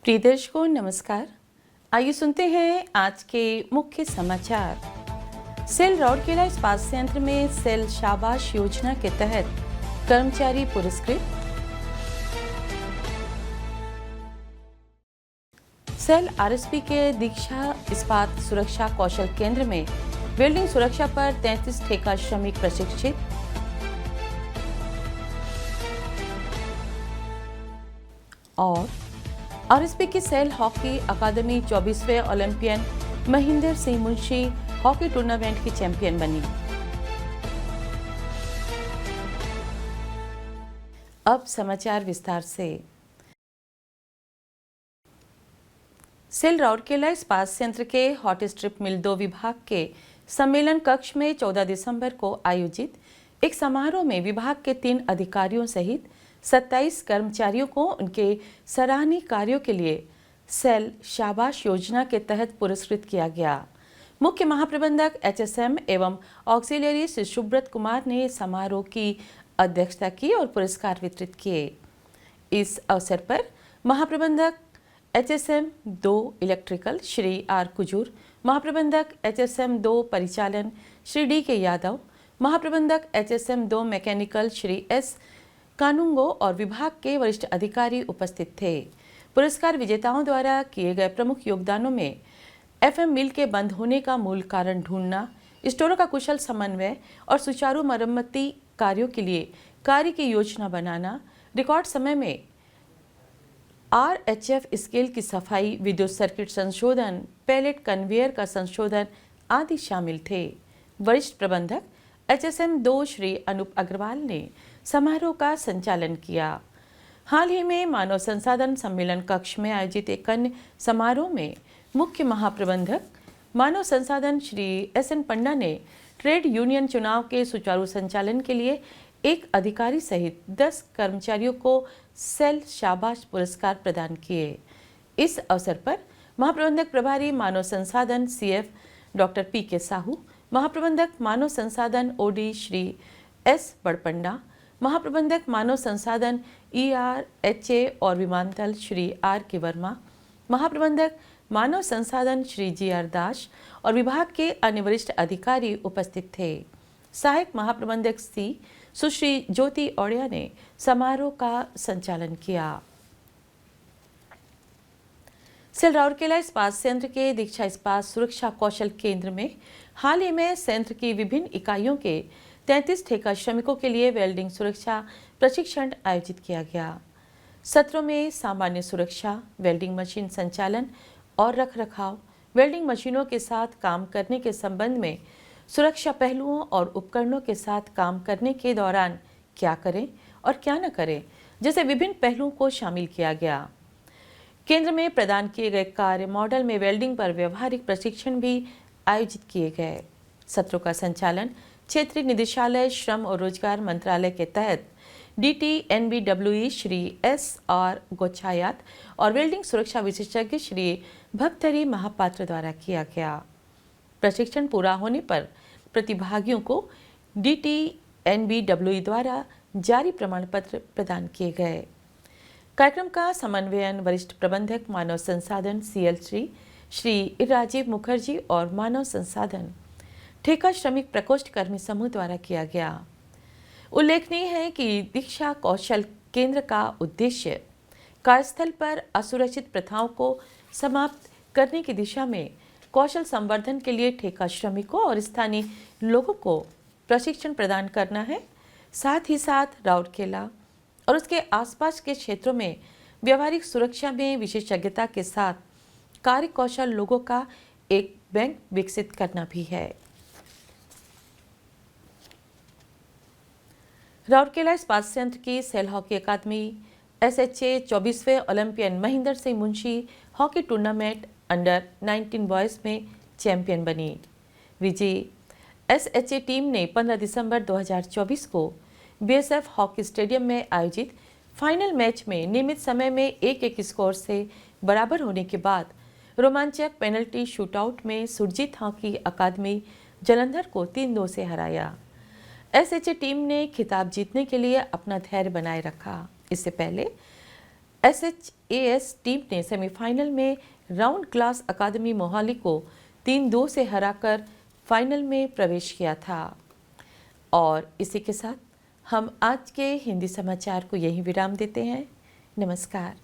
प्रिय दर्शकों नमस्कार। आइए सुनते हैं आज के मुख्य समाचार। सेल राउरकेला इस्पात संयंत्र में सेल शाबाश योजना के तहत कर्मचारी पुरस्कृत। सेल आरएसपी के दीक्षा इस्पात सुरक्षा कौशल केंद्र में वेल्डिंग सुरक्षा पर 33 ठेका श्रमिक प्रशिक्षित। और आरएसपी की सेल हॉकी अकादमी 24वें Olympian Mahendra Singh Munshi hockey tournament की चैंपियन बनी। अब समाचार विस्तार से। सेल राउरकेला इस्पात संयंत्र के हॉट स्ट्रिप मिल 2 विभाग के सम्मेलन कक्ष में 14 दिसंबर को आयोजित एक समारोह में विभाग के 3 अधिकारियों सहित 27 कर्मचारियों को उनके सराहनीय कार्यों के लिए सेल शाबाश योजना के तहत पुरस्कृत किया गया। मुख्य महाप्रबंधक एचएसएम एवं ऑक्सिलरी श्री सुब्रत कुमार ने समारोह की अध्यक्षता की और पुरस्कार वितरित किए। इस अवसर पर महाप्रबंधक HSM 2 electrical Shri R Kujur, महाप्रबंधक एचएसएम 2 परिचालन श्री डी के यादव, महाप्रबंधक HSM 2 mechanical Shri S Kanungo और विभाग के वरिष्ठ अधिकारी उपस्थित थे। पुरस्कार विजेताओं द्वारा किए गए प्रमुख योगदानों में एफएम मिल के बंद होने का मूल कारण ढूंढना, स्टोरों का कुशल समन्वय और सुचारू मरम्मती कार्यों के लिए कार्य की योजना बनाना, रिकॉर्ड समय में आरएचएफ स्केल की सफाई, विद्युत सर्किट संशोधन, पैलेट कन्वेयर का संशोधन आदि शामिल थे। वरिष्ठ प्रबंधक एचएसएम 2 श्री अनूप अग्रवाल ने समारोह का संचालन किया। हाल ही में मानव संसाधन सम्मेलन कक्ष में आयोजित एक अन्य समारोह में मुख्य महाप्रबंधक मानव संसाधन श्री एसएन पंडा ने ट्रेड यूनियन चुनाव के सुचारू संचालन के लिए एक अधिकारी सहित 10 कर्मचारियों को सेल शाबाश पुरस्कार प्रदान किए। इस अवसर पर महाप्रबंधक प्रभारी मानव संसाधन सीएफ डॉक्टर पीके साहू, महाप्रबंधक मानव संसाधन ओडी श्री एस बड़पंडा, महाप्रबंधक मानव संसाधन ईआरएचए और विमानतल श्री आर के वर्मा, महाप्रबंधक मानव संसाधन श्री जी आर दास और विभाग के अन्य वरिष्ठ अधिकारी उपस्थित थे। सहायक महाप्रबंधक सी सुश्री ज्योति औड़िया ने समारोह का संचालन किया। सेल राउरकेला इस्पात संयंत्र के दीक्षा इस्पात सुरक्षा कौशल केंद्र में हाल ही में संयंत्र की विभिन्न इकाइयों के 33 ठेका श्रमिकों के लिए वेल्डिंग सुरक्षा प्रशिक्षण आयोजित किया गया। सत्रों में सामान्य सुरक्षा, वेल्डिंग मशीन संचालन और रखरखाव, वेल्डिंग मशीनों के साथ काम करने के संबंध में सुरक्षा पहलुओं और उपकरणों के साथ काम करने के दौरान क्या करें और क्या न करें जैसे विभिन्न पहलुओं को शामिल किया गया। केंद्र में प्रदान किए गए कार्य मॉडल में वेल्डिंग पर व्यवहारिक प्रशिक्षण भी आयोजित किए गए। सत्रों का संचालन क्षेत्रीय निदेशालय श्रम और रोजगार मंत्रालय के तहत DTNBWE श्री एस आर गोछायात और वेल्डिंग सुरक्षा विशेषज्ञ श्री भक्तरी महापात्र द्वारा किया गया। प्रशिक्षण पूरा होने पर प्रतिभागियों को DTNBWE द्वारा जारी प्रमाण पत्र प्रदान किए गए। कार्यक्रम का समन्वयन वरिष्ठ प्रबंधक मानव संसाधन CL3 श्री राजीव मुखर्जी और मानव संसाधन ठेका श्रमिक प्रकोष्ठ कर्मी समूह द्वारा किया गया। उल्लेखनीय है कि दीक्षा कौशल केंद्र का उद्देश्य कार्यस्थल पर असुरक्षित प्रथाओं को समाप्त करने की दिशा में कौशल संवर्धन के लिए ठेका श्रमिकों और स्थानीय लोगों को प्रशिक्षण प्रदान करना है। साथ ही साथ राउरकेला और उसके आसपास के क्षेत्रों में व्यावहारिक सुरक्षा में विशेषज्ञता के साथ कार्य कौशल लोगों का एक बैंक विकसित करना भी है। राउरकेला इस्पात संयंत्र की सेल हॉकी अकादमी SHA 24वें Olympian Mahendra Singh Munshi hockey tournament under 19 boys में चैंपियन बनी। विजयी SHA टीम ने 15 दिसंबर 2024 को BSF हॉकी स्टेडियम में आयोजित फाइनल मैच में नियमित समय में 1-1 स्कोर से बराबर होने के बाद रोमांचक पेनल्टी शूटआउट में सुरजीत हॉकी अकादमी जालंधर को 3-2 से हराया। SHA टीम ने खिताब जीतने के लिए अपना धैर्य बनाए रखा। इससे पहले SHAS टीम ने सेमीफाइनल में राउंड क्लास अकादमी मोहाली को 3-2 से हराकर फाइनल में प्रवेश किया था। और इसी के साथ हम आज के हिंदी समाचार को यहीं विराम देते हैं। नमस्कार।